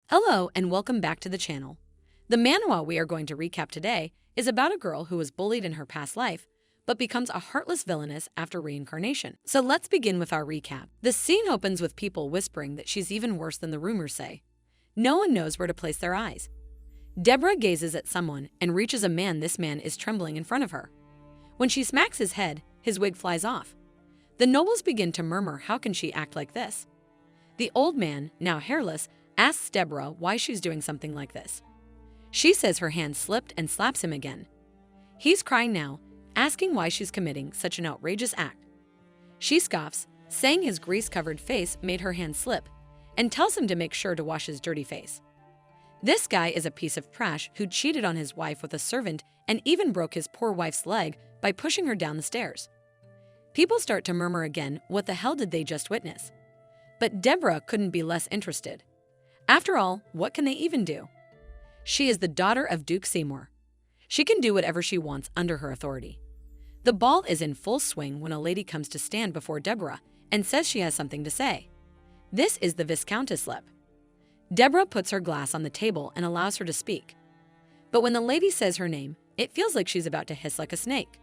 Hello and welcome back to the channel. The manhwa we are going to recap today is about a girl who was bullied in her past life, but becomes a heartless villainess after reincarnation. So let's begin with our recap. The scene opens with people whispering that she's even worse than the rumors say. No one knows where to place their eyes. Deborah gazes at someone and reaches a man. This man is trembling in front of her. When she smacks his head, his wig flies off. The nobles begin to murmur, how can she act like this? The old man, now hairless, asks Deborah why she's doing something like this. She says her hand slipped and slaps him again. He's crying now, asking why she's committing such an outrageous act. She scoffs, saying his grease-covered face made her hand slip, and tells him to make sure to wash his dirty face. This guy is a piece of trash who cheated on his wife with a servant and even broke his poor wife's leg by pushing her down the stairs. People start to murmur again, what the hell did they just witness? But Deborah couldn't be less interested. After all, what can they even do? She is the daughter of Duke Seymour. She can do whatever she wants under her authority. The ball is in full swing when a lady comes to stand before Deborah and says she has something to say. This is the Viscountess Lip. Deborah puts her glass on the table and allows her to speak. But when the lady says her name, it feels like she's about to hiss like a snake.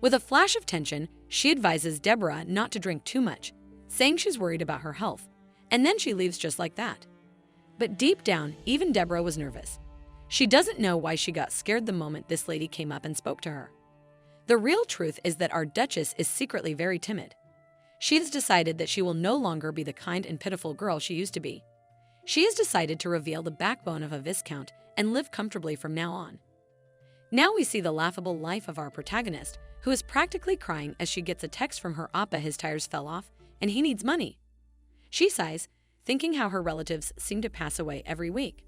With a flash of tension, she advises Deborah not to drink too much, saying she's worried about her health, and then she leaves just like that. But deep down, even Deborah was nervous. She doesn't know why she got scared the moment this lady came up and spoke to her. The real truth is that our Duchess is secretly very timid. She has decided that she will no longer be the kind and pitiful girl she used to be. She has decided to reveal the backbone of a Viscount and live comfortably from now on. Now we see the laughable life of our protagonist, who is practically crying as she gets a text from her appa his tires fell off and he needs money. She sighs, thinking how her relatives seem to pass away every week.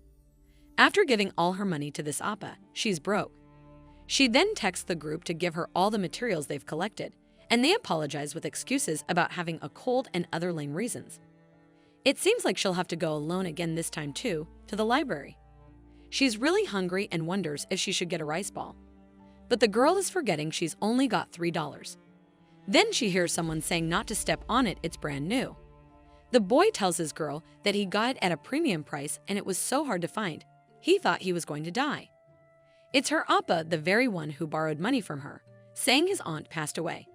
After giving all her money to this appa, she's broke. She then texts the group to give her all the materials they've collected, and they apologize with excuses about having a cold and other lame reasons. It seems like she'll have to go alone again this time too, to the library. She's really hungry and wonders if she should get a rice ball. But the girl is forgetting she's only got $3. Then she hears someone saying not to step on it, it's brand new. The boy tells his girl that he got it at a premium price and it was so hard to find, he thought he was going to die. It's her appa, the very one who borrowed money from her, saying his aunt passed away.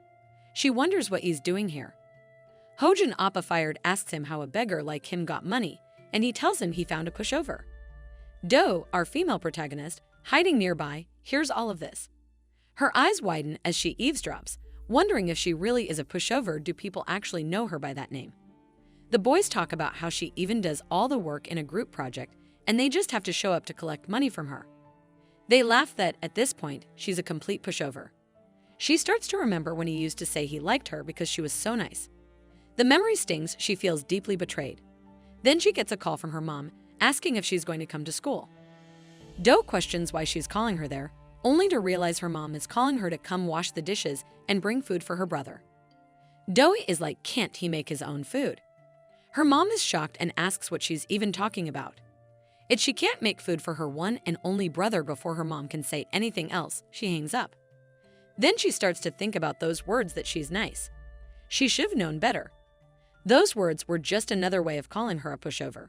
She wonders what he's doing here. Hojin appa fired asks him how a beggar like him got money, and he tells him he found a pushover. Do, our female protagonist, hiding nearby, hears all of this. Her eyes widen as she eavesdrops, wondering if she really is a pushover. Do people actually know her by that name? The boys talk about how she even does all the work in a group project and they just have to show up to collect money from her. They laugh that, at this point, she's a complete pushover. She starts to remember when he used to say he liked her because she was so nice. The memory stings, she feels deeply betrayed. Then she gets a call from her mom, asking if she's going to come to school. Do questions why she's calling her there, only to realize her mom is calling her to come wash the dishes and bring food for her brother. Do is like, can't he make his own food? Her mom is shocked and asks what she's even talking about. If she can't make food for her one and only brother before her mom can say anything else, she hangs up. Then she starts to think about those words that she's nice. She should have known better. Those words were just another way of calling her a pushover.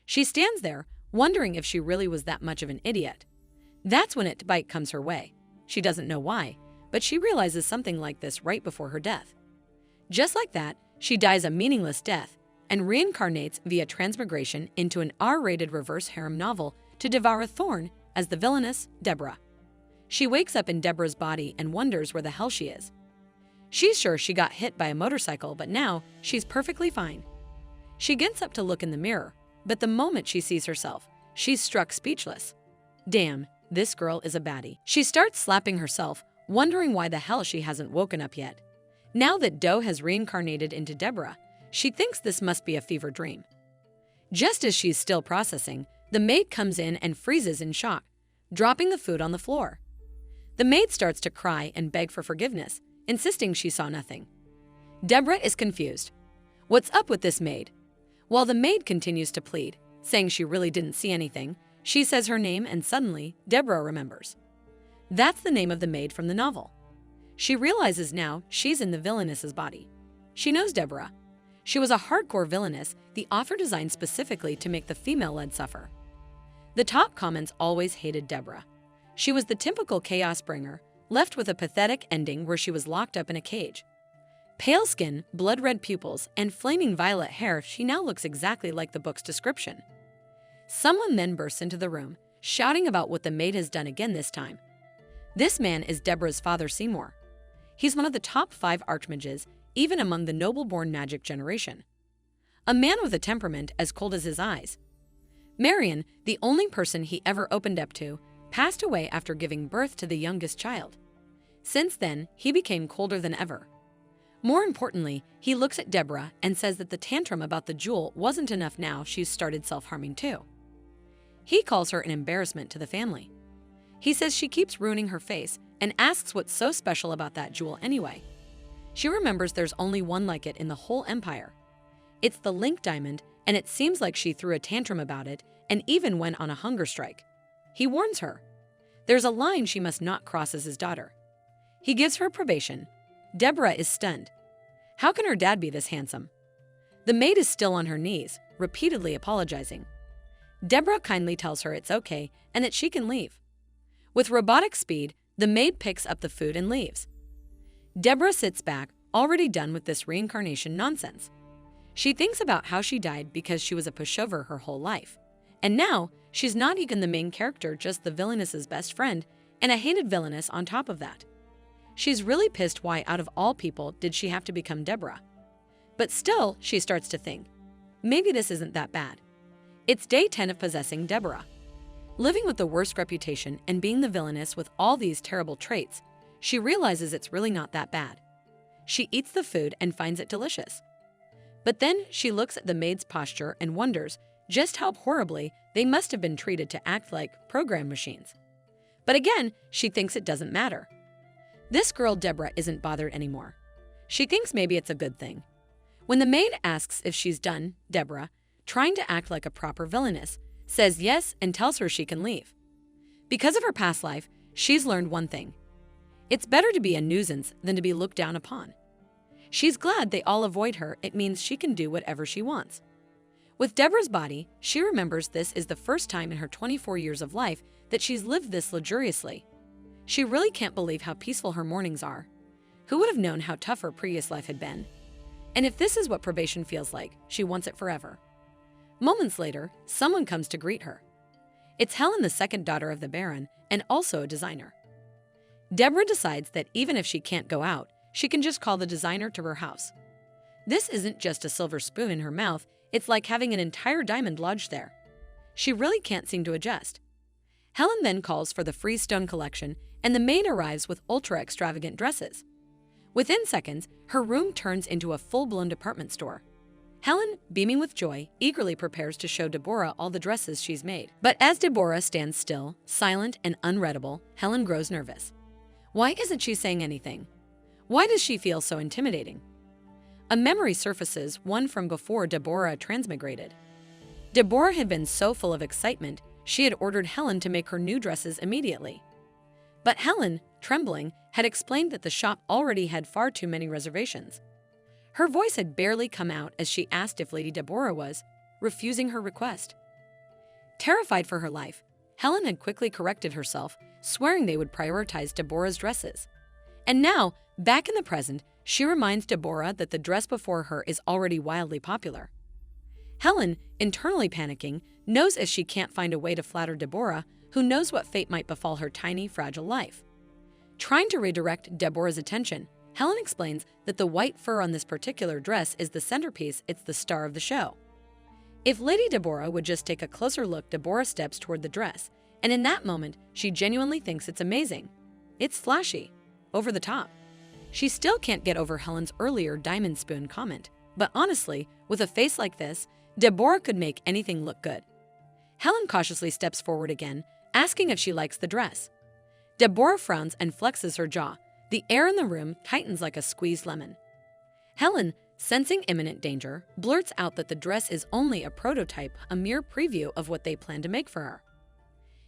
She stands there, wondering if she really was that much of an idiot. That's when it bite comes her way. She doesn't know why, but she realizes something like this right before her death. Just like that, she dies a meaningless death and reincarnates via transmigration into an R-rated reverse harem novel to devour Thorn as the villainess Deborah. She wakes up in Deborah's body and wonders where the hell she is. She's sure she got hit by a motorcycle, but now she's perfectly fine. She gets up to look in the mirror, but the moment she sees herself, she's struck speechless. Damn, this girl is a baddie. She starts slapping herself, wondering why the hell she hasn't woken up yet. Now that Do has reincarnated into Deborah, she thinks this must be a fever dream. Just as she's still processing, the maid comes in and freezes in shock, dropping the food on the floor. The maid starts to cry and beg for forgiveness, insisting she saw nothing. Deborah is confused. What's up with this maid? While the maid continues to plead, saying she really didn't see anything, she says her name and suddenly Deborah remembers. That's the name of the maid from the novel. She realizes now she's in the villainess's body. She knows Deborah. She was a hardcore villainess, the author designed specifically to make the female-led suffer. The top comments always hated Deborah. She was the typical chaos bringer, left with a pathetic ending where she was locked up in a cage. Pale skin, blood-red pupils, and flaming violet hair, she now looks exactly like the book's description. Someone then bursts into the room, shouting about what the maid has done again this time. This man is Deborah's father, Seymour. He's one of the top 5 archmages, even among the noble-born magic generation. A man with a temperament as cold as his eyes. Marion, the only person he ever opened up to, passed away after giving birth to the youngest child. Since then, he became colder than ever. More importantly, he looks at Deborah and says that the tantrum about the jewel wasn't enough. Now she's started self-harming too. He calls her an embarrassment to the family. He says she keeps ruining her face and asks what's so special about that jewel anyway. She remembers there's only one like it in the whole empire. It's the Link diamond, and it seems like she threw a tantrum about it and even went on a hunger strike. He warns her. There's a line she must not cross as his daughter. He gives her probation. Deborah is stunned. How can her dad be this handsome? The maid is still on her knees, repeatedly apologizing. Deborah kindly tells her it's okay and that she can leave. With robotic speed, the maid picks up the food and leaves. Deborah sits back, already done with this reincarnation nonsense. She thinks about how she died because she was a pushover her whole life. And now, she's not even the main character, just the villainess's best friend, and a hated villainess on top of that. She's really pissed why out of all people did she have to become Deborah. But still, she starts to think, maybe this isn't that bad. It's day 10 of possessing Deborah. Living with the worst reputation and being the villainess with all these terrible traits, she realizes it's really not that bad. She eats the food and finds it delicious. But then she looks at the maid's posture and wonders just how horribly they must have been treated to act like program machines. But again, she thinks it doesn't matter. This girl Deborah isn't bothered anymore. She thinks maybe it's a good thing. When the maid asks if she's done, Deborah, trying to act like a proper villainess, says yes and tells her she can leave. Because of her past life, she's learned one thing. It's better to be a nuisance than to be looked down upon. She's glad they all avoid her. It means she can do whatever she wants. With Deborah's body, she remembers this is the first time in her 24 years of life that she's lived this luxuriously. She really can't believe how peaceful her mornings are. Who would have known how tough her previous life had been? And if this is what probation feels like, she wants it forever. Moments later, someone comes to greet her. It's Helen, the second daughter of the Baron, and also a designer. Deborah decides that even if she can't go out, she can just call the designer to her house. This isn't just a silver spoon in her mouth, it's like having an entire diamond lodged there. She really can't seem to adjust. Helen then calls for the Freestone collection, and the maid arrives with ultra-extravagant dresses. Within seconds, her room turns into a full-blown department store. Helen, beaming with joy, eagerly prepares to show Deborah all the dresses she's made. But as Deborah stands still, silent and unreadable, Helen grows nervous. Why isn't she saying anything? Why does she feel so intimidating? A memory surfaces, one from before Deborah transmigrated. Deborah had been so full of excitement, she had ordered Helen to make her new dresses immediately. But Helen, trembling, had explained that the shop already had far too many reservations. Her voice had barely come out as she asked if Lady Deborah was, refusing her request. Terrified for her life, Helen had quickly corrected herself, swearing they would prioritize Deborah's dresses. And now, back in the present, she reminds Deborah that the dress before her is already wildly popular. Helen, internally panicking, knows as she can't find a way to flatter Deborah, who knows what fate might befall her tiny, fragile life. Trying to redirect Deborah's attention, Helen explains that the white fur on this particular dress is the centerpiece, it's the star of the show. If Lady Deborah would just take a closer look, Deborah steps toward the dress, and in that moment, she genuinely thinks it's amazing. It's flashy, over the top. She still can't get over Helen's earlier diamond spoon comment, but honestly, with a face like this, Deborah could make anything look good. Helen cautiously steps forward again, asking if she likes the dress. Deborah frowns and flexes her jaw. The air in the room tightens like a squeezed lemon. Helen, sensing imminent danger, blurts out that the dress is only a prototype, a mere preview of what they plan to make for her.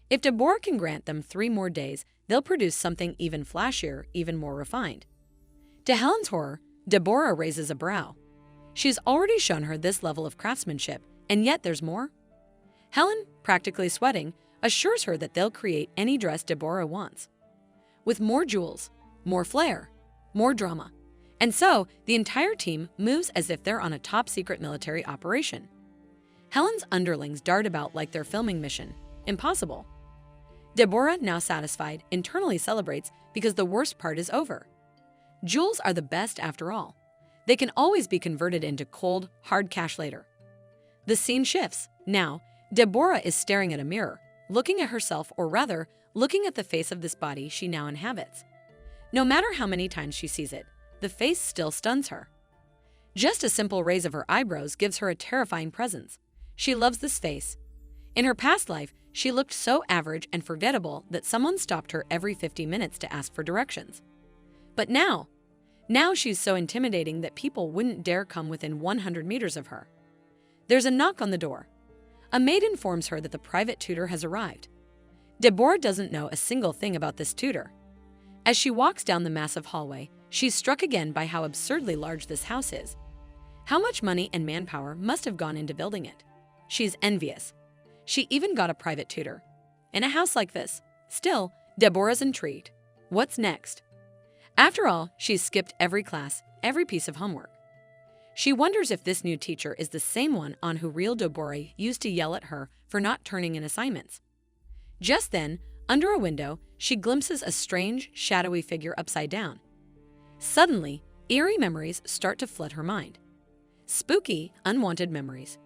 If Deborah can grant them 3 more days, they'll produce something even flashier, even more refined. To Helen's horror, Deborah raises a brow. She's already shown her this level of craftsmanship, and yet there's more? Helen, practically sweating, assures her that they'll create any dress Deborah wants. With more jewels, more flair, more drama. And so, the entire team moves as if they're on a top-secret military operation. Helen's underlings dart about like their filming mission. Impossible. Deborah, now satisfied, internally celebrates because the worst part is over. Jewels are the best after all. They can always be converted into cold, hard cash later. The scene shifts. Now, Deborah is staring at a mirror, looking at herself, or rather, looking at the face of this body she now inhabits. No matter how many times she sees it, the face still stuns her. Just a simple raise of her eyebrows gives her a terrifying presence. She loves this face. In her past life, she looked so average and forgettable that someone stopped her every 50 minutes to ask for directions. But now she's so intimidating that people wouldn't dare come within 100 meters of her. There's a knock on the door. A maid informs her that the private tutor has arrived. Deborah doesn't know a single thing about this tutor. As she walks down the massive hallway, she's struck again by how absurdly large this house is. How much money and manpower must have gone into building it? She's envious. She even got a private tutor. In a house like this, still, Deborah's intrigued. What's next? After all, she's skipped every class, every piece of homework. She wonders if this new teacher is the same one on who real Deborah used to yell at her for not turning in assignments. Just then, under a window, she glimpses a strange, shadowy figure upside down. Suddenly, eerie memories start to flood her mind. Spooky, unwanted memories.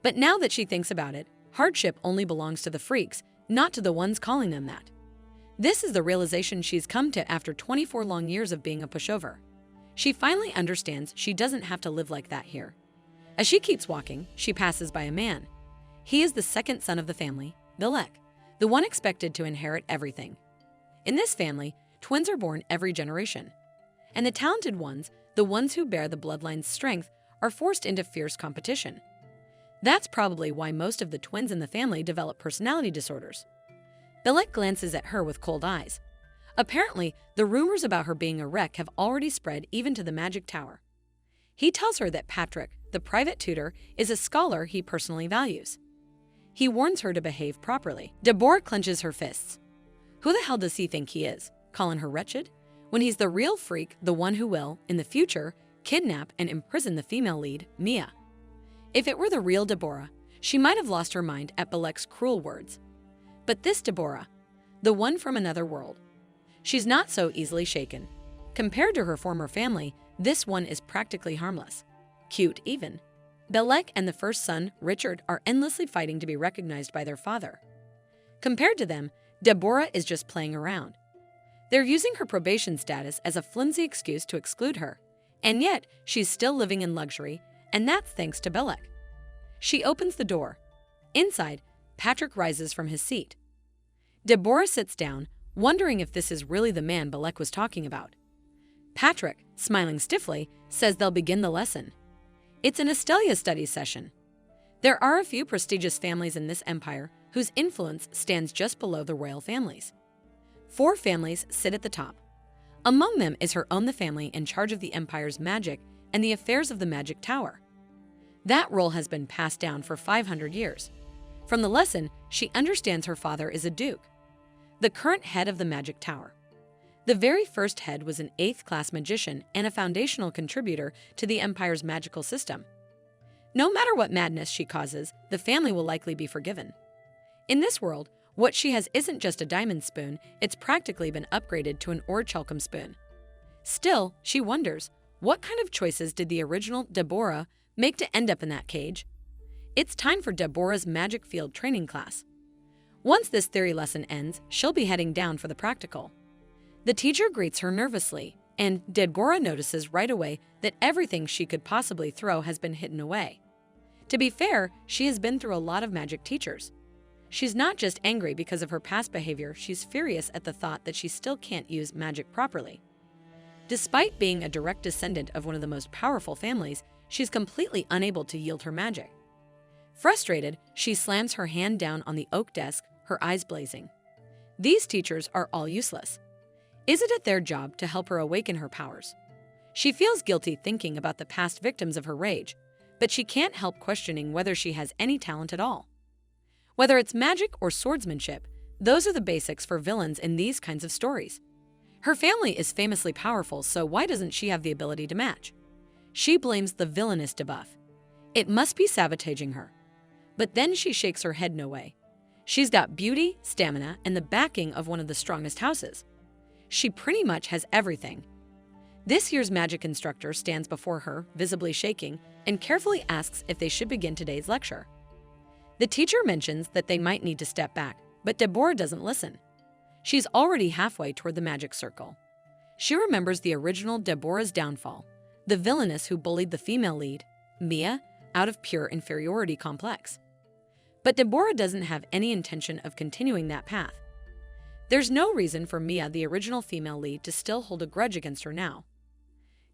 But now that she thinks about it, hardship only belongs to the freaks, not to the ones calling them that. This is the realization she's come to after 24 long years of being a pushover. She finally understands she doesn't have to live like that here. As she keeps walking, she passes by a man. He is the second son of the family, Bilek, the one expected to inherit everything. In this family, twins are born every generation. And the talented ones, the ones who bear the bloodline's strength, are forced into fierce competition. That's probably why most of the twins in the family develop personality disorders. Bilek glances at her with cold eyes. Apparently, the rumors about her being a wreck have already spread even to the Magic Tower. He tells her that Patrick, the private tutor, is a scholar he personally values. He warns her to behave properly. Deborah clenches her fists. Who the hell does he think he is, calling her wretched? When he's the real freak, the one who will, in the future, kidnap and imprison the female lead, Mia. If it were the real Deborah, she might have lost her mind at Bilek's cruel words. But this Deborah, the one from another world, she's not so easily shaken. Compared to her former family, this one is practically harmless. Cute, even. Bilek and the first son, Richard, are endlessly fighting to be recognized by their father. Compared to them, Deborah is just playing around. They're using her probation status as a flimsy excuse to exclude her, and yet she's still living in luxury, and that's thanks to Bilek. She opens the door. Inside, Patrick rises from his seat. Deborah sits down, wondering if this is really the man Bilek was talking about. Patrick, smiling stiffly, says they'll begin the lesson. It's an Estelia studies session. There are a few prestigious families in this empire whose influence stands just below the royal families. 4 families sit at the top. Among them is her own the family in charge of the empire's magic and the affairs of the Magic Tower. That role has been passed down for 500 years. From the lesson, she understands her father is a duke, the current head of the Magic Tower. The very first head was an 8th-class magician and a foundational contributor to the empire's magical system. No matter what madness she causes, the family will likely be forgiven. In this world, what she has isn't just a diamond spoon, it's practically been upgraded to an orichalcum spoon. Still, she wonders, what kind of choices did the original Deborah make to end up in that cage? It's time for Deborah's magic field training class. Once this theory lesson ends, she'll be heading down for the practical. The teacher greets her nervously, and Deborah notices right away that everything she could possibly throw has been hidden away. To be fair, she has been through a lot of magic teachers. She's not just angry because of her past behavior, she's furious at the thought that she still can't use magic properly. Despite being a direct descendant of one of the most powerful families, she's completely unable to yield her magic. Frustrated, she slams her hand down on the oak desk, her eyes blazing. These teachers are all useless. Is it at their job to help her awaken her powers? She feels guilty thinking about the past victims of her rage, but she can't help questioning whether she has any talent at all. Whether it's magic or swordsmanship, those are the basics for villains in these kinds of stories. Her family is famously powerful, so why doesn't she have the ability to match? She blames the Villainess debuff. It must be sabotaging her. But then she shakes her head no way. She's got beauty, stamina, and the backing of one of the strongest houses. She pretty much has everything. This year's magic instructor stands before her, visibly shaking, and carefully asks if they should begin today's lecture. The teacher mentions that they might need to step back, but Deborah doesn't listen. She's already halfway toward the magic circle. She remembers the original Deborah's downfall, the villainess who bullied the female lead, Mia, out of pure inferiority complex. But Deborah doesn't have any intention of continuing that path. There's no reason for Mia, the original female lead, to still hold a grudge against her now.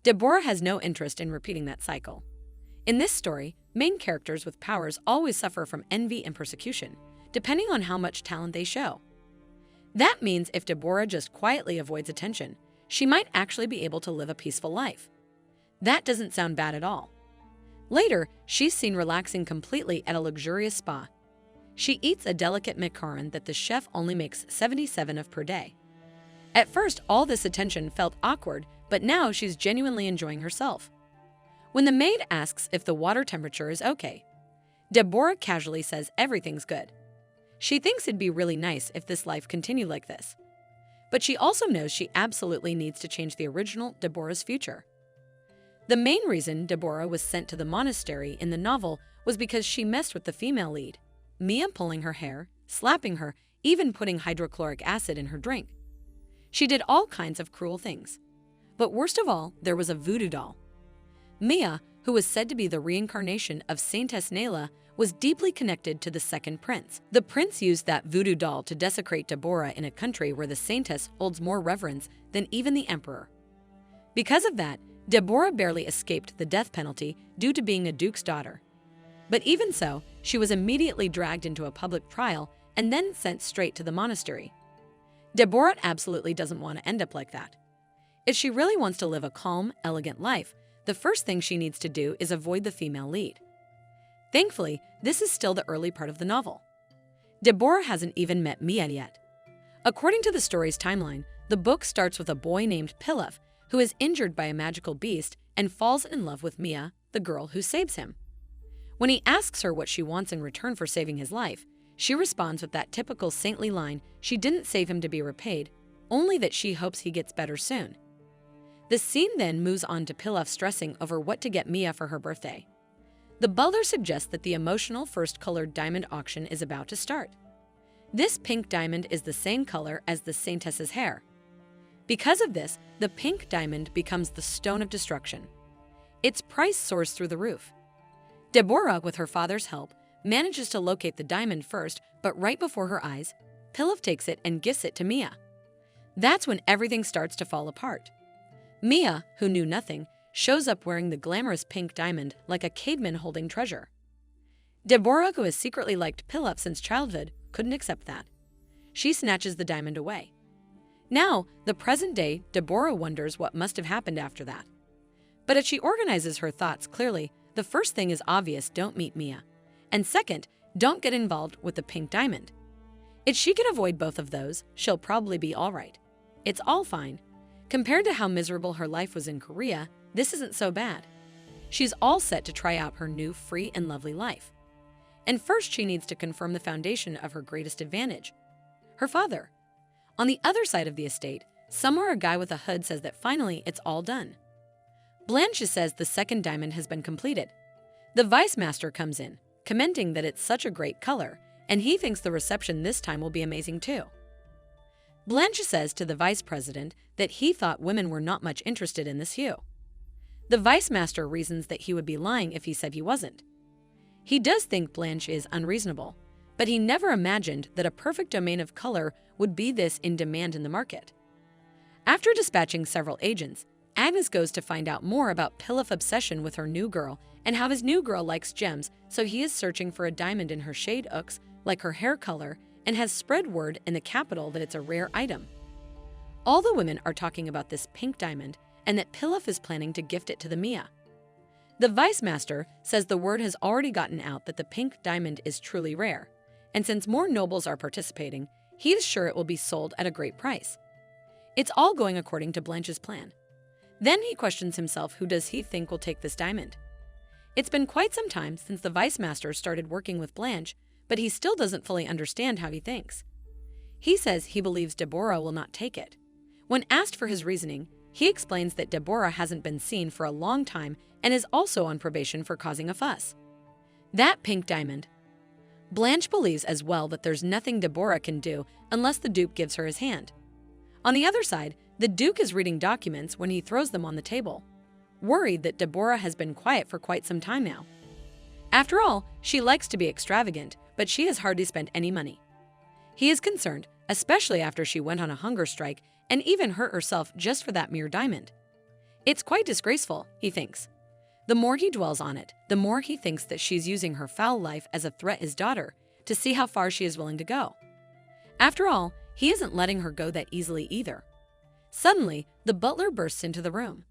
Deborah has no interest in repeating that cycle. In this story, main characters with powers always suffer from envy and persecution, depending on how much talent they show. That means if Deborah just quietly avoids attention, she might actually be able to live a peaceful life. That doesn't sound bad at all. Later, she's seen relaxing completely at a luxurious spa. She eats a delicate macaron that the chef only makes 77 of per day. At first, all this attention felt awkward, but now she's genuinely enjoying herself. When the maid asks if the water temperature is okay, Deborah casually says everything's good. She thinks it'd be really nice if this life continued like this. But she also knows she absolutely needs to change the original Deborah's future. The main reason Deborah was sent to the monastery in the novel was because she messed with the female lead, Mia, pulling her hair, slapping her, even putting hydrochloric acid in her drink. She did all kinds of cruel things. But worst of all, there was a voodoo doll. Mia, who was said to be the reincarnation of Saintess Nayla, was deeply connected to the second prince. The prince used that voodoo doll to desecrate Deborah in a country where the saintess holds more reverence than even the emperor. Because of that, Deborah barely escaped the death penalty due to being a duke's daughter. But even so, she was immediately dragged into a public trial and then sent straight to the monastery. Deborah absolutely doesn't want to end up like that. If she really wants to live a calm, elegant life, the first thing she needs to do is avoid the female lead. Thankfully, this is still the early part of the novel. Deborah hasn't even met Mia yet. According to the story's timeline, the book starts with a boy named Pilaf, who is injured by a magical beast and falls in love with Mia, the girl who saves him. When he asks her what she wants in return for saving his life, she responds with that typical saintly line she didn't save him to be repaid, only that she hopes he gets better soon. The scene then moves on to Pilaf stressing over what to get Mia for her birthday. The butler suggests that the emotional first-colored diamond auction is about to start. This pink diamond is the same color as the saintess's hair. Because of this, the pink diamond becomes the stone of destruction. Its price soars through the roof. Deborah, with her father's help, manages to locate the diamond first, but right before her eyes, Pilaf takes it and gifts it to Mia. That's when everything starts to fall apart. Mia, who knew nothing, shows up wearing the glamorous pink diamond like a caveman holding treasure. Deborah, who has secretly liked Pilaf since childhood, couldn't accept that. She snatches the diamond away. Now, the present day, Deborah wonders what must have happened after that. But if she organizes her thoughts clearly, the first thing is obvious: don't meet Mia. And second, don't get involved with the pink diamond. If she can avoid both of those, she'll probably be all right. It's all fine. Compared to how miserable her life was in Korea, this isn't so bad. She's all set to try out her new free and lovely life. And first, she needs to confirm the foundation of her greatest advantage: her father. On the other side of the estate, somewhere a guy with a hood says that finally it's all done. Blanche says the second diamond has been completed. The vice master comes in, commenting that it's such a great color, and he thinks the reception this time will be amazing too. Blanche says to the vice president that he thought women were not much interested in this hue. The vice master reasons that he would be lying if he said he wasn't. He does think Blanche is unreasonable, but he never imagined that a perfect domain of color would be this in demand in the market. After dispatching several agents, Agnes goes to find out more about Pilaf's obsession with her new girl and how his new girl likes gems, so he is searching for a diamond in her shade Ux, like her hair color, and has spread word in the capital that it's a rare item. All the women are talking about this pink diamond, and that Pilaf is planning to gift it to the Mia. The Vice Master says the word has already gotten out that the pink diamond is truly rare, and since more nobles are participating, he is sure it will be sold at a great price. It's all going according to Blanche's plan. Then he questions himself, who does he think will take this diamond? It's been quite some time since the Vice Master started working with Blanche, but he still doesn't fully understand how he thinks. He says he believes Deborah will not take it. When asked for his reasoning, he explains that Deborah hasn't been seen for a long time and is also on probation for causing a fuss. That pink diamond. Blanche believes as well that there's nothing Deborah can do unless the Duke gives her his hand. On the other side, the Duke is reading documents when he throws them on the table, worried that Deborah has been quiet for quite some time now. After all, she likes to be extravagant, but she has hardly spent any money. He is concerned, especially after she went on a hunger strike and even hurt herself just for that mere diamond. It's quite disgraceful, he thinks. The more he dwells on it, the more he thinks that she's using her foul life as a threat his daughter to see how far she is willing to go. After all, he isn't letting her go that easily either. Suddenly, the butler bursts into the room.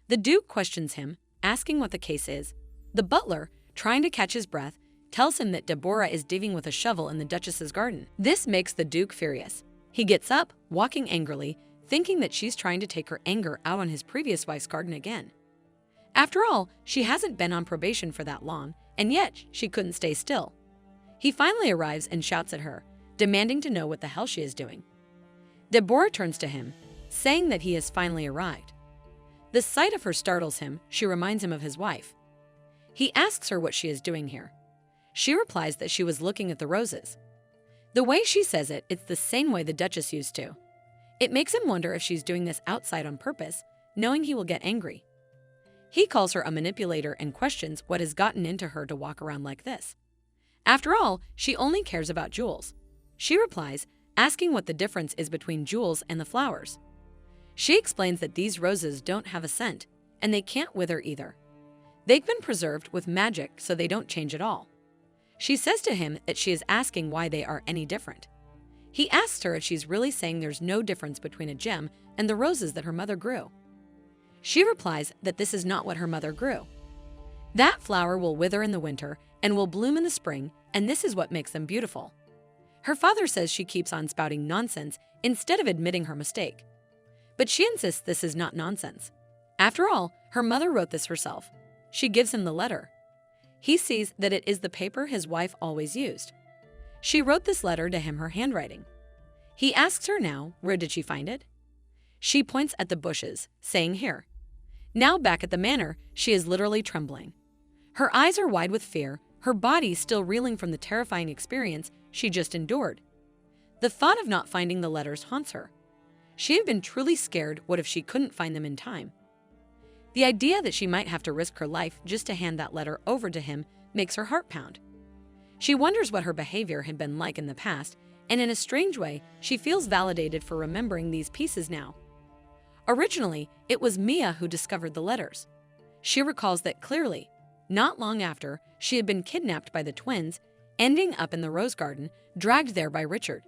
The Duke questions him, asking what the case is. The butler, trying to catch his breath, tells him that Deborah is digging with a shovel in the Duchess's garden. This makes the Duke furious. He gets up, walking angrily, thinking that she's trying to take her anger out on his previous wife's garden again. After all, she hasn't been on probation for that long, and yet she couldn't stay still. He finally arrives and shouts at her, demanding to know what the hell she is doing. Deborah turns to him, saying that he has finally arrived. The sight of her startles him. She reminds him of his wife. He asks her what she is doing here. She replies that she was looking at the roses. The way she says it, it's the same way the Duchess used to. It makes him wonder if she's doing this outside on purpose, knowing he will get angry. He calls her a manipulator and questions what has gotten into her to walk around like this. After all, she only cares about jewels. She replies, asking what the difference is between jewels and the flowers. She explains that these roses don't have a scent, and they can't wither either. They've been preserved with magic so they don't change at all. She says to him that she is asking why they are any different. He asks her if she's really saying there's no difference between a gem and the roses that her mother grew. She replies that this is not what her mother grew. That flower will wither in the winter and will bloom in the spring, and this is what makes them beautiful. Her father says she keeps on spouting nonsense instead of admitting her mistake. But she insists this is not nonsense. After all, her mother wrote this herself. She gives him the letter. He sees that it is the paper his wife always used. She wrote this letter to him her handwriting. He asks her now, where did she find it? She points at the bushes, saying here. Now back at the manor, she is literally trembling. Her eyes are wide with fear, her body still reeling from the terrifying experience she just endured. The thought of not finding the letters haunts her. She had been truly scared. What if she couldn't find them in time? The idea that she might have to risk her life just to hand that letter over to him makes her heart pound. She wonders what her behavior had been like in the past, and in a strange way, she feels validated for remembering these pieces now. Originally, it was Mia who discovered the letters. She recalls that clearly. Not long after, she had been kidnapped by the twins, ending up in the rose garden, dragged there by Richard.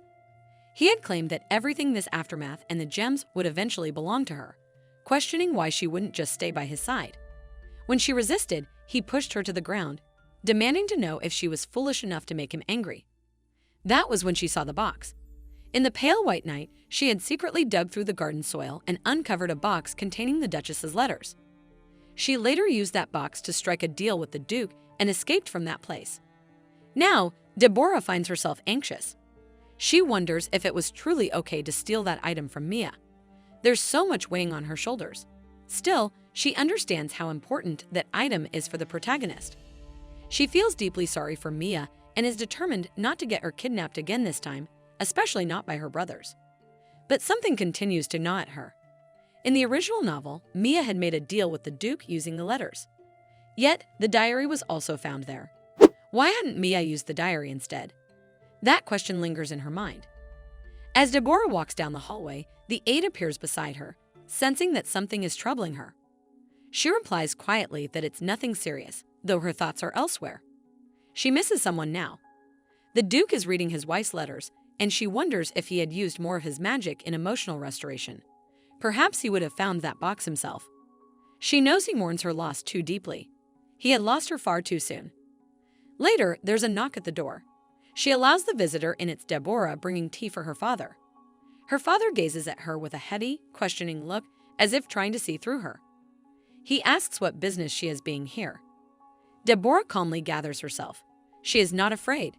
He had claimed that everything this aftermath and the gems would eventually belong to her, questioning why she wouldn't just stay by his side. When she resisted, he pushed her to the ground, demanding to know if she was foolish enough to make him angry. That was when she saw the box. In the pale white night, she had secretly dug through the garden soil and uncovered a box containing the Duchess's letters. She later used that box to strike a deal with the Duke and escaped from that place. Now, Deborah finds herself anxious. She wonders if it was truly okay to steal that item from Mia. There's so much weighing on her shoulders. Still, she understands how important that item is for the protagonist. She feels deeply sorry for Mia and is determined not to get her kidnapped again this time, especially not by her brothers. But something continues to gnaw at her. In the original novel, Mia had made a deal with the Duke using the letters. Yet, the diary was also found there. Why hadn't Mia used the diary instead? That question lingers in her mind. As Deborah walks down the hallway, the aide appears beside her, sensing that something is troubling her. She replies quietly that it's nothing serious, though her thoughts are elsewhere. She misses someone now. The Duke is reading his wife's letters, and she wonders if he had used more of his magic in emotional restoration. Perhaps he would have found that box himself. She knows he mourns her loss too deeply. He had lost her far too soon. Later, there's a knock at the door. She allows the visitor in. It's Deborah bringing tea for her father. Her father gazes at her with a heavy, questioning look, as if trying to see through her. He asks what business she has being here. Deborah calmly gathers herself. She is not afraid.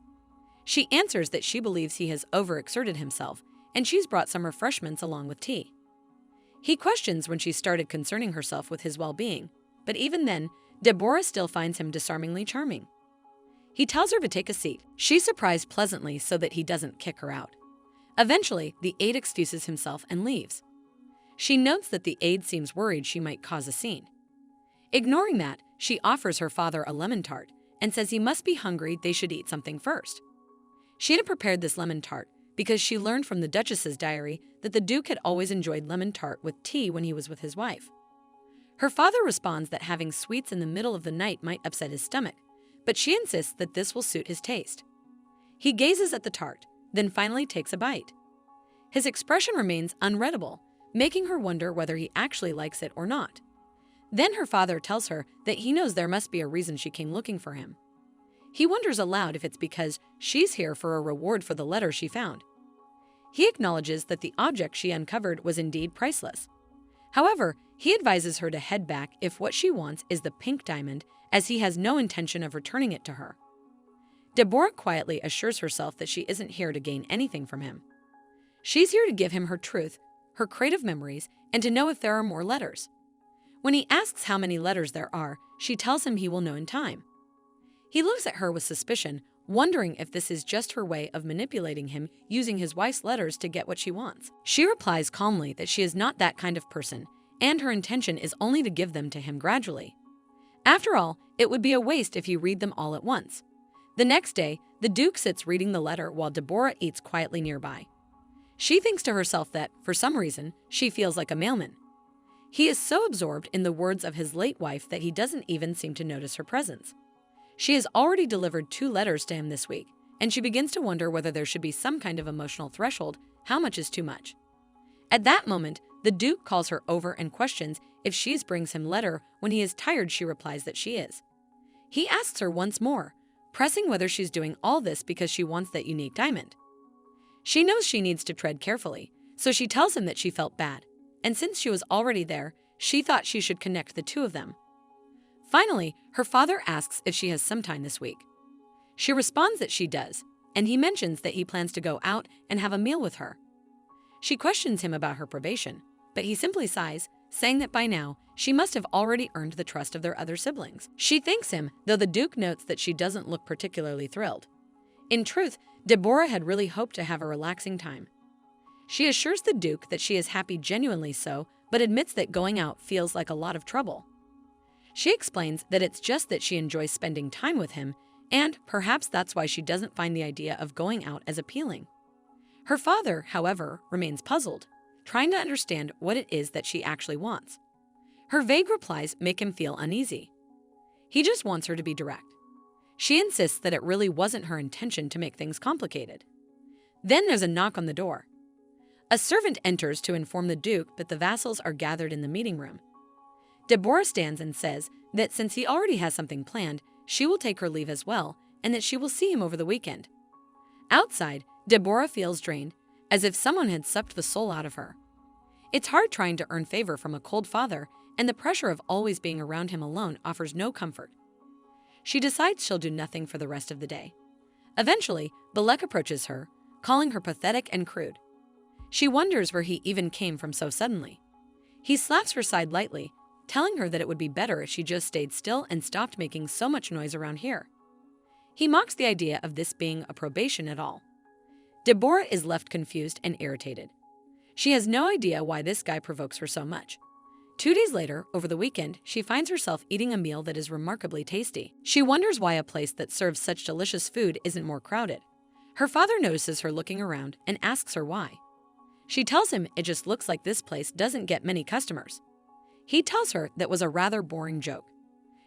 She answers that she believes he has overexerted himself, and she's brought some refreshments along with tea. He questions when she started concerning herself with his well-being, but even then, Deborah still finds him disarmingly charming. He tells her to take a seat. She's surprised pleasantly so that he doesn't kick her out. Eventually, the aide excuses himself and leaves. She notes that the aide seems worried she might cause a scene. Ignoring that, she offers her father a lemon tart and says he must be hungry, they should eat something first. She had prepared this lemon tart because she learned from the Duchess's diary that the Duke had always enjoyed lemon tart with tea when he was with his wife. Her father responds that having sweets in the middle of the night might upset his stomach, but she insists that this will suit his taste. He gazes at the tart, then finally takes a bite. His expression remains unreadable, making her wonder whether he actually likes it or not. Then her father tells her that he knows there must be a reason she came looking for him. He wonders aloud if it's because she's here for a reward for the letter she found. He acknowledges that the object she uncovered was indeed priceless. However, he advises her to head back if what she wants is the pink diamond, as he has no intention of returning it to her. Deborah quietly assures herself that she isn't here to gain anything from him. She's here to give him her truth, her creative memories, and to know if there are more letters. When he asks how many letters there are, she tells him he will know in time. He looks at her with suspicion, wondering if this is just her way of manipulating him, using his wife's letters to get what she wants. She replies calmly that she is not that kind of person, and her intention is only to give them to him gradually. After all, it would be a waste if he read them all at once. The next day, the Duke sits reading the letter while Deborah eats quietly nearby. She thinks to herself that, for some reason, she feels like a mailman. He is so absorbed in the words of his late wife that he doesn't even seem to notice her presence. She has already delivered 2 letters to him this week, and she begins to wonder whether there should be some kind of emotional threshold. How much is too much? At that moment, the Duke calls her over and questions if she brings him letter. When he is tired, she replies that she is. He asks her once more, pressing whether she's doing all this because she wants that unique diamond. She knows she needs to tread carefully, so she tells him that she felt bad, and since she was already there, she thought she should connect the two of them. Finally, her father asks if she has some time this week. She responds that she does, and he mentions that he plans to go out and have a meal with her. She questions him about her probation, but he simply sighs, saying that by now, she must have already earned the trust of their other siblings. She thanks him, though the Duke notes that she doesn't look particularly thrilled. In truth, Deborah had really hoped to have a relaxing time. She assures the Duke that she is happy, genuinely so, but admits that going out feels like a lot of trouble. She explains that it's just that she enjoys spending time with him, and perhaps that's why she doesn't find the idea of going out as appealing. Her father, however, remains puzzled, trying to understand what it is that she actually wants. Her vague replies make him feel uneasy. He just wants her to be direct. She insists that it really wasn't her intention to make things complicated. Then there's a knock on the door. A servant enters to inform the Duke that the vassals are gathered in the meeting room. Deborah stands and says that since he already has something planned, she will take her leave as well, and that she will see him over the weekend. Outside, Deborah feels drained, as if someone had sucked the soul out of her. It's hard trying to earn favor from a cold father, and the pressure of always being around him alone offers no comfort. She decides she'll do nothing for the rest of the day. Eventually, Bullied approaches her, calling her pathetic and crude. She wonders where he even came from so suddenly. He slaps her side lightly, telling her that it would be better if she just stayed still and stopped making so much noise around here. He mocks the idea of this being a probation at all. Deborah is left confused and irritated. She has no idea why this guy provokes her so much. 2 days later, over the weekend, she finds herself eating a meal that is remarkably tasty. She wonders why a place that serves such delicious food isn't more crowded. Her father notices her looking around and asks her why. She tells him it just looks like this place doesn't get many customers. He tells her that was a rather boring joke.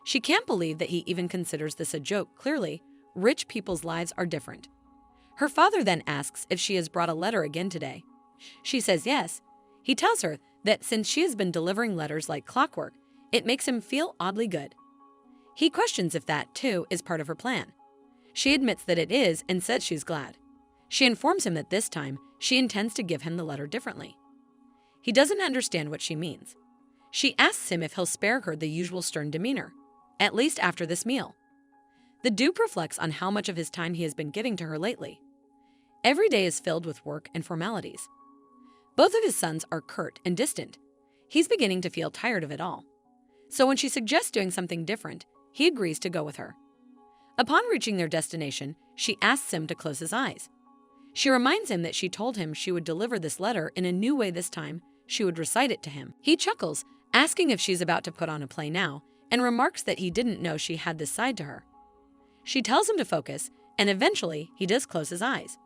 She can't believe that he even considers this a joke. Clearly, rich people's lives are different. Her father then asks if she has brought a letter again today. She says yes. He tells her that since she has been delivering letters like clockwork, it makes him feel oddly good. He questions if that, too, is part of her plan. She admits that it is and says she's glad. She informs him that this time, she intends to give him the letter differently. He doesn't understand what she means. She asks him if he'll spare her the usual stern demeanor, at least after this meal. The dupe reflects on how much of his time he has been giving to her lately. Every day is filled with work and formalities. Both of his sons are curt and distant. He's beginning to feel tired of it all. So when she suggests doing something different, he agrees to go with her. Upon reaching their destination, she asks him to close his eyes. She reminds him that she told him she would deliver this letter in a new way this time. She would recite it to him. He chuckles, asking if she's about to put on a play now, and remarks that he didn't know she had this side to her. She tells him to focus, and eventually he does close his eyes.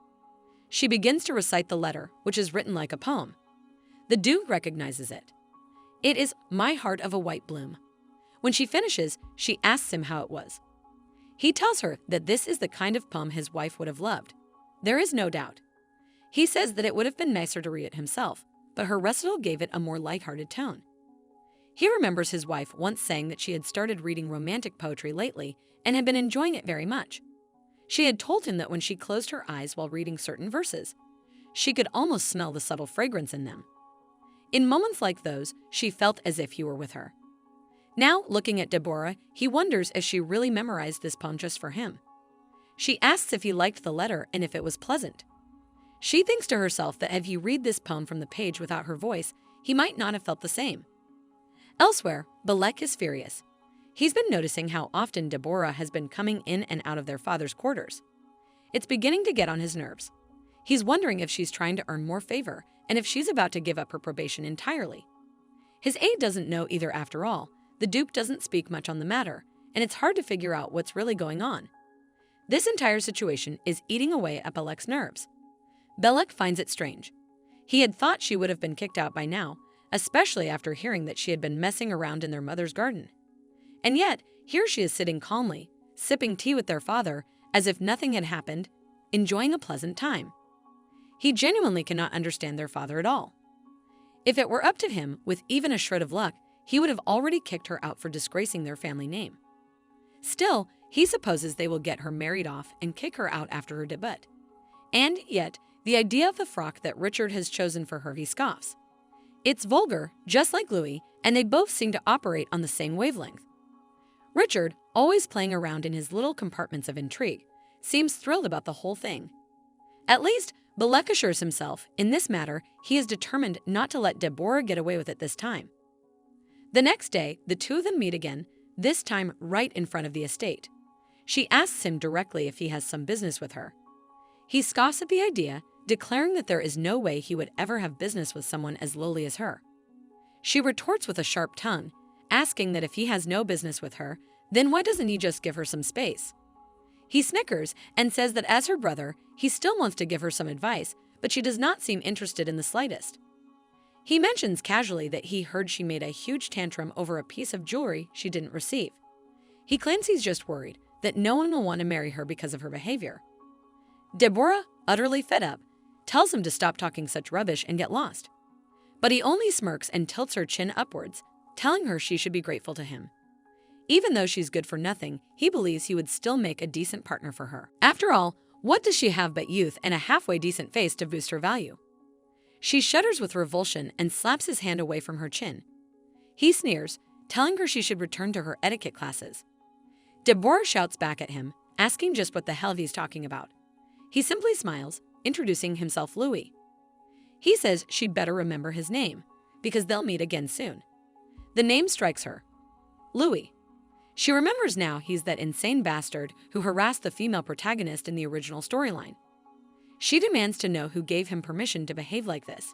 She begins to recite the letter, which is written like a poem. The dude recognizes it. It is "My Heart of a White Bloom." When she finishes, she asks him how it was. He tells her that this is the kind of poem his wife would have loved. There is no doubt. He says that it would have been nicer to read it himself, but her recital gave it a more lighthearted tone. He remembers his wife once saying that she had started reading romantic poetry lately and had been enjoying it very much. She had told him that when she closed her eyes while reading certain verses, she could almost smell the subtle fragrance in them. In moments like those, she felt as if he were with her. Now, looking at Deborah, he wonders if she really memorized this poem just for him. She asks if he liked the letter and if it was pleasant. She thinks to herself that if he read this poem from the page without her voice, he might not have felt the same. Elsewhere, Balek is furious. He's been noticing how often Deborah has been coming in and out of their father's quarters. It's beginning to get on his nerves. He's wondering if she's trying to earn more favor and if she's about to give up her probation entirely. His aide doesn't know either after all. The dupe doesn't speak much on the matter, and it's hard to figure out what's really going on. This entire situation is eating away at Balek's nerves. Balek finds it strange. He had thought she would have been kicked out by now, especially after hearing that she had been messing around in their mother's garden. And yet, here she is sitting calmly, sipping tea with their father, as if nothing had happened, enjoying a pleasant time. He genuinely cannot understand their father at all. If it were up to him, with even a shred of luck, he would have already kicked her out for disgracing their family name. Still, he supposes they will get her married off and kick her out after her debut. And yet, the idea of the frock that Richard has chosen for her he scoffs. It's vulgar, just like Louis, and they both seem to operate on the same wavelength. Richard, always playing around in his little compartments of intrigue, seems thrilled about the whole thing. At least, Balek assures himself, in this matter, he is determined not to let Deborah get away with it this time. The next day, the two of them meet again, this time right in front of the estate. She asks him directly if he has some business with her. He scoffs at the idea, declaring that there is no way he would ever have business with someone as lowly as her. She retorts with a sharp tongue, asking that if he has no business with her, then why doesn't he just give her some space? He snickers and says that as her brother, he still wants to give her some advice, but she does not seem interested in the slightest. He mentions casually that he heard she made a huge tantrum over a piece of jewelry she didn't receive. He claims he's just worried that no one will want to marry her because of her behavior. Deborah, utterly fed up, tells him to stop talking such rubbish and get lost. But he only smirks and tilts her chin upwards, telling her she should be grateful to him. Even though she's good for nothing, he believes he would still make a decent partner for her. After all, what does she have but youth and a halfway decent face to boost her value? She shudders with revulsion and slaps his hand away from her chin. He sneers, telling her she should return to her etiquette classes. Deborah shouts back at him, asking just what the hell he's talking about. He simply smiles, introducing himself Louis. He says she'd better remember his name, because they'll meet again soon. The name strikes her. Louis. She remembers now he's that insane bastard who harassed the female protagonist in the original storyline. She demands to know who gave him permission to behave like this.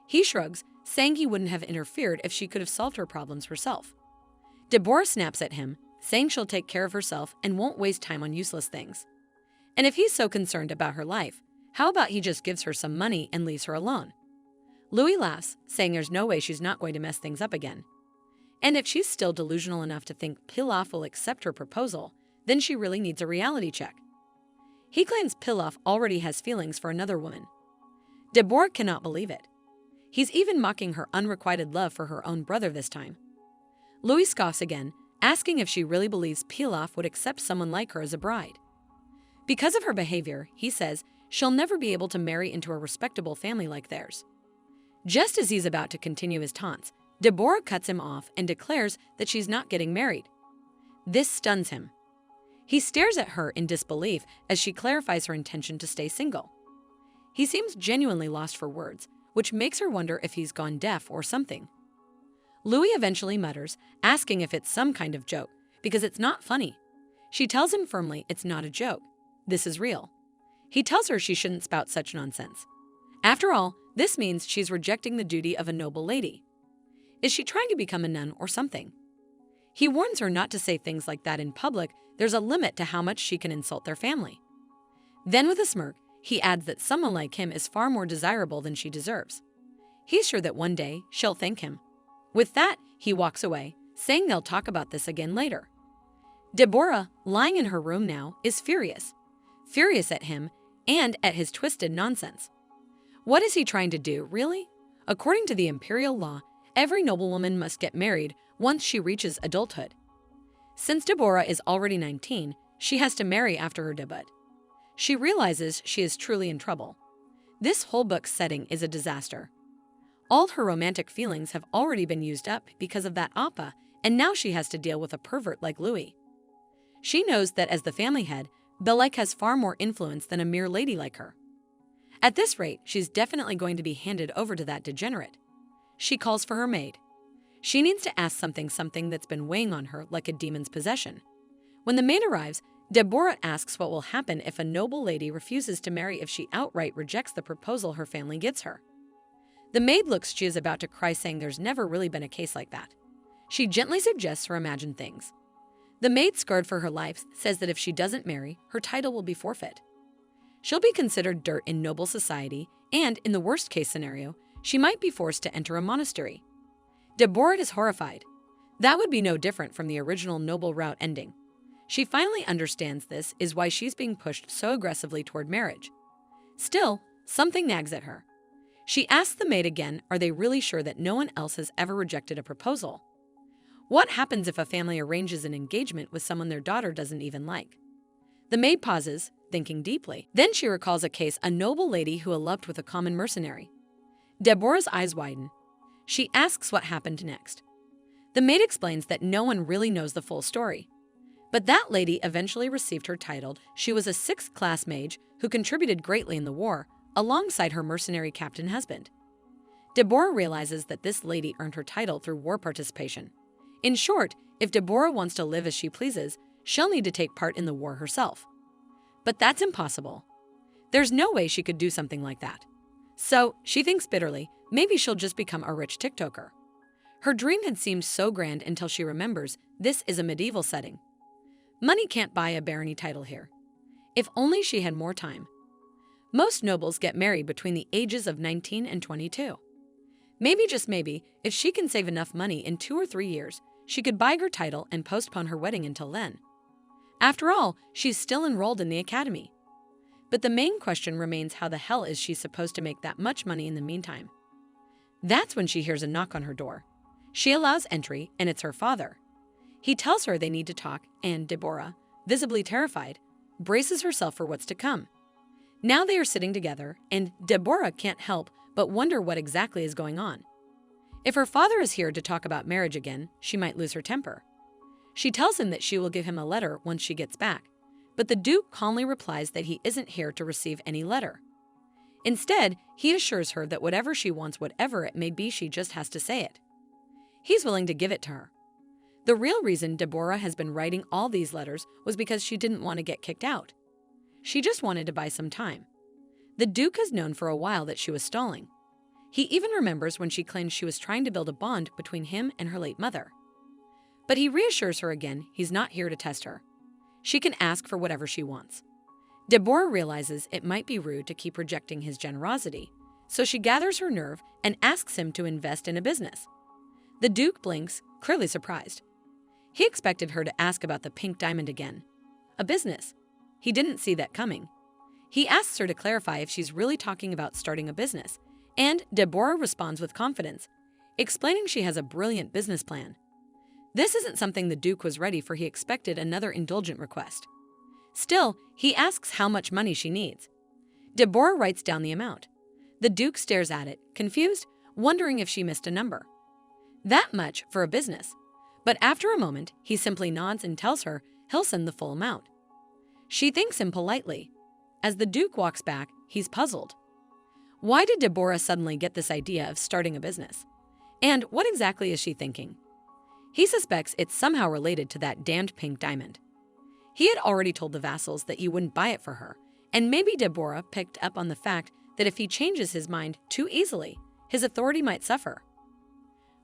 He shrugs, saying he wouldn't have interfered if she could have solved her problems herself. Deborah snaps at him, saying she'll take care of herself and won't waste time on useless things. And if he's so concerned about her life, how about he just gives her some money and leaves her alone? Louis laughs, saying there's no way she's not going to mess things up again. And if she's still delusional enough to think Pilaf will accept her proposal, then she really needs a reality check. He claims Pilaf already has feelings for another woman. Deborah cannot believe it. He's even mocking her unrequited love for her own brother this time. Louis scoffs again, asking if she really believes Pilaf would accept someone like her as a bride. Because of her behavior, he says she'll never be able to marry into a respectable family like theirs. Just as he's about to continue his taunts, Deborah cuts him off and declares that she's not getting married. This stuns him. He stares at her in disbelief as she clarifies her intention to stay single. He seems genuinely lost for words, which makes her wonder if he's gone deaf or something. Louis eventually mutters, asking if it's some kind of joke, because it's not funny. She tells him firmly it's not a joke. This is real. He tells her she shouldn't spout such nonsense. After all, this means she's rejecting the duty of a noble lady. Is she trying to become a nun or something? He warns her not to say things like that in public. There's a limit to how much she can insult their family. Then with a smirk, he adds that someone like him is far more desirable than she deserves. He's sure that one day she'll thank him. With that, he walks away, saying they'll talk about this again later. Deborah, lying in her room now, is furious. Furious at him and at his twisted nonsense. What is he trying to do, really? According to the imperial law, every noblewoman must get married once she reaches adulthood. Since Deborah is already 19, she has to marry after her debut. She realizes she is truly in trouble. This whole book's setting is a disaster. All her romantic feelings have already been used up because of that appa, and now she has to deal with a pervert like Louis. She knows that as the family head, Belek has far more influence than a mere lady like her. At this rate, she's definitely going to be handed over to that degenerate. She calls for her maid. She needs to ask something that's been weighing on her like a demon's possession. When the maid arrives, Deborah asks what will happen if a noble lady refuses to marry if she outright rejects the proposal her family gives her. The maid looks she is about to cry, saying there's never really been a case like that. She gently suggests her imagined things. The maid, scared for her life, says that if she doesn't marry, her title will be forfeit. She'll be considered dirt in noble society, and in the worst case scenario, she might be forced to enter a monastery. Deborah is horrified. That would be no different from the original noble route ending. She finally understands this is why she's being pushed so aggressively toward marriage. Still, something nags at her. She asks the maid again, are they really sure that no one else has ever rejected a proposal? What happens if a family arranges an engagement with someone their daughter doesn't even like? The maid pauses, thinking deeply. Then she recalls a case, a noble lady who eloped with a common mercenary. Deborah's eyes widen. She asks what happened next. The maid explains that no one really knows the full story. But that lady eventually received her title. She was a 6th-class mage who contributed greatly in the war, alongside her mercenary captain husband. Deborah realizes that this lady earned her title through war participation. In short, if Deborah wants to live as she pleases, she'll need to take part in the war herself. But that's impossible. There's no way she could do something like that. So, she thinks bitterly, maybe she'll just become a rich TikToker. Her dream had seemed so grand until she remembers this is a medieval setting. Money can't buy a barony title here. If only she had more time. Most nobles get married between the ages of 19 and 22. Maybe, just maybe, if she can save enough money in 2 or 3 years, she could buy her title and postpone her wedding until then. After all, she's still enrolled in the academy. But the main question remains, how the hell is she supposed to make that much money in the meantime? That's when she hears a knock on her door. She allows entry, and it's her father. He tells her they need to talk, and Deborah, visibly terrified, braces herself for what's to come. Now they are sitting together, and Deborah can't help but wonder what exactly is going on. If her father is here to talk about marriage again, she might lose her temper. She tells him that she will give him a letter once she gets back, but the Duke calmly replies that he isn't here to receive any letter. Instead, he assures her that whatever she wants, whatever it may be, she just has to say it. He's willing to give it to her. The real reason Deborah has been writing all these letters was because she didn't want to get kicked out. She just wanted to buy some time. The Duke has known for a while that she was stalling. He even remembers when she claimed she was trying to build a bond between him and her late mother. But he reassures her again he's not here to test her. She can ask for whatever she wants. Deborah realizes it might be rude to keep rejecting his generosity, so she gathers her nerve and asks him to invest in a business. The Duke blinks, clearly surprised. He expected her to ask about the pink diamond again. A business. He didn't see that coming. He asks her to clarify if she's really talking about starting a business, And Deborah responds with confidence, explaining she has a brilliant business plan. This isn't something the Duke was ready for. He expected another indulgent request. Still, he asks how much money she needs. Deborah writes down the amount. The Duke stares at it, confused, wondering if she missed a number. That much for a business. But after a moment, he simply nods and tells her he'll send the full amount. She thanks him politely. As the Duke walks back, he's puzzled. Why did Deborah suddenly get this idea of starting a business? And what exactly is she thinking? He suspects it's somehow related to that damned pink diamond. He had already told the vassals that he wouldn't buy it for her, and maybe Deborah picked up on the fact that if he changes his mind too easily, his authority might suffer.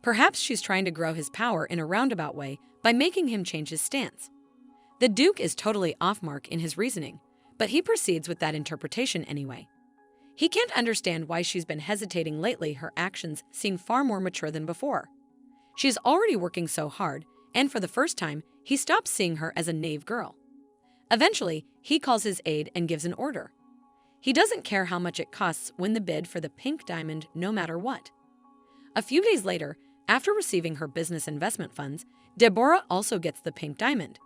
Perhaps she's trying to grow his power in a roundabout way by making him change his stance. The Duke is totally off mark in his reasoning, but he proceeds with that interpretation anyway. He can't understand why she's been hesitating lately. Her actions seem far more mature than before. She's already working so hard, and for the first time, he stops seeing her as a naive girl. Eventually, he calls his aide and gives an order. He doesn't care how much it costs when the bid for the pink diamond, no matter what. A few days later, after receiving her business investment funds, Deborah also gets the pink diamond.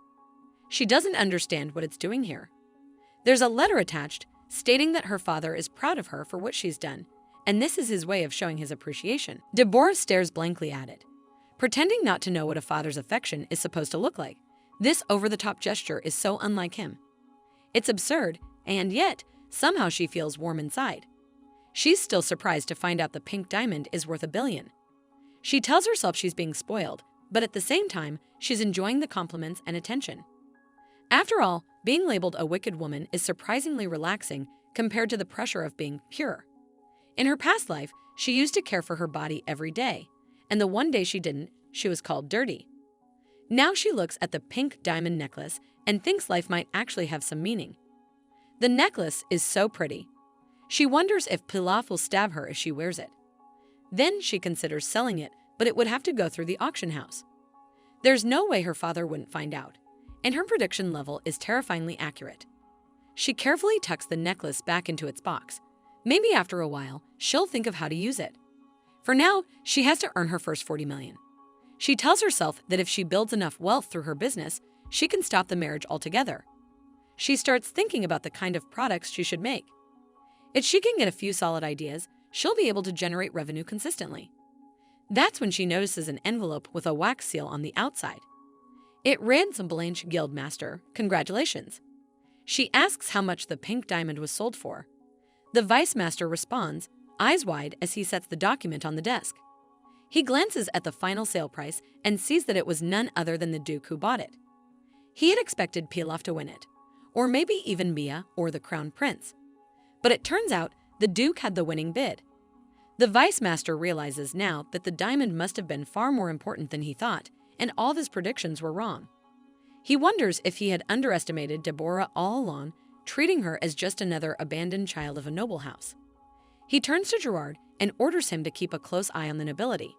She doesn't understand what it's doing here. There's a letter attached stating that her father is proud of her for what she's done, and this is his way of showing his appreciation. Deborah stares blankly at it, pretending not to know what a father's affection is supposed to look like. This over-the-top gesture is so unlike him. It's absurd, and yet, somehow she feels warm inside. She's still surprised to find out the pink diamond is worth $1 billion. She tells herself she's being spoiled, but at the same time, she's enjoying the compliments and attention. After all, being labeled a wicked woman is surprisingly relaxing compared to the pressure of being pure. In her past life, she used to care for her body every day, and the one day she didn't, she was called dirty. Now she looks at the pink diamond necklace and thinks life might actually have some meaning. The necklace is so pretty. She wonders if Pilaf will stab her if she wears it. Then she considers selling it, but it would have to go through the auction house. There's no way her father wouldn't find out, and her prediction level is terrifyingly accurate. She carefully tucks the necklace back into its box. Maybe after a while, she'll think of how to use it. For now, she has to earn her first $40 million. She tells herself that if she builds enough wealth through her business, she can stop the marriage altogether. She starts thinking about the kind of products she should make. If she can get a few solid ideas, she'll be able to generate revenue consistently. That's when she notices an envelope with a wax seal on the outside. It reads Blanche Guildmaster, congratulations. She asks how much the pink diamond was sold for. The vice master responds, eyes wide as he sets the document on the desk. He glances at the final sale price and sees that it was none other than the Duke who bought it. He had expected Pilaf to win it, or maybe even Mia or the Crown Prince. But it turns out the Duke had the winning bid. The vice master realizes now that the diamond must have been far more important than he thought, and all of his predictions were wrong. He wonders if he had underestimated Deborah all along, treating her as just another abandoned child of a noble house. He turns to Gerard and orders him to keep a close eye on the nobility.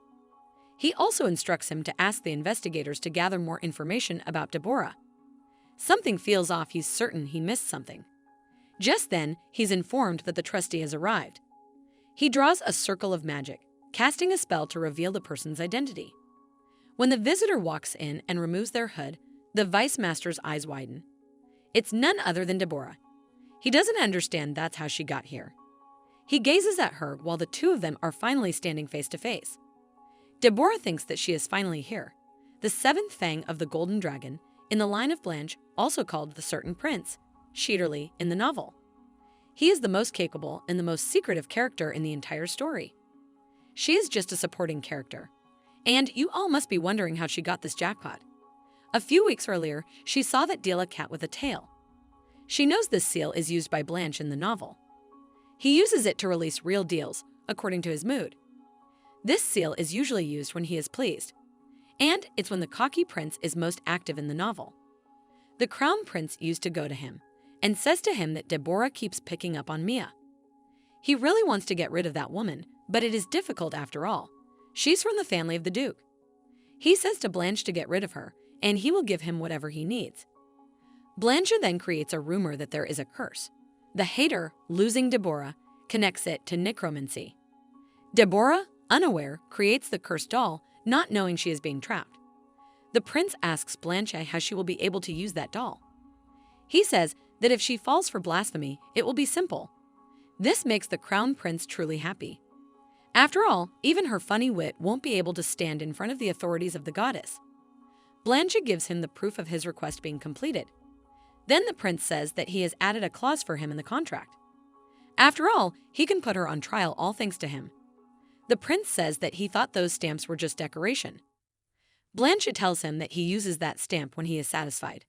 He also instructs him to ask the investigators to gather more information about Deborah. Something feels off. He's certain he missed something. Just then, he's informed that the trustee has arrived. He draws a circle of magic, casting a spell to reveal the person's identity. When the visitor walks in and removes their hood, the vice master's eyes widen. It's none other than Deborah. He doesn't understand that's how she got here. He gazes at her while the two of them are finally standing face to face. Deborah thinks that she is finally here, the seventh fang of the Golden Dragon, in the line of Blanche, also called the Certain Prince, Sheeterly in the novel. He is the most capable and the most secretive character in the entire story. She is just a supporting character. And you all must be wondering how she got this jackpot. A few weeks earlier, she saw that deal a cat with a tail. She knows this seal is used by Blanche in the novel. He uses it to release real deals, according to his mood. This seal is usually used when he is pleased, and it's when the cocky prince is most active in the novel. The Crown Prince used to go to him and says to him that Deborah keeps picking up on Mia. He really wants to get rid of that woman, but it is difficult after all. She's from the family of the Duke. He says to Blanche to get rid of her, and he will give him whatever he needs. Blanche then creates a rumor that there is a curse. The hater, losing Deborah, connects it to necromancy. Deborah, unaware, creates the cursed doll, not knowing she is being trapped. The prince asks Blanche how she will be able to use that doll. He says that if she falls for blasphemy, it will be simple. This makes the crown prince truly happy. After all, even her funny wit won't be able to stand in front of the authorities of the goddess. Blanche gives him the proof of his request being completed. Then the prince says that he has added a clause for him in the contract. After all, he can put her on trial all thanks to him. The prince says that he thought those stamps were just decoration. Blanche tells him that he uses that stamp when he is satisfied.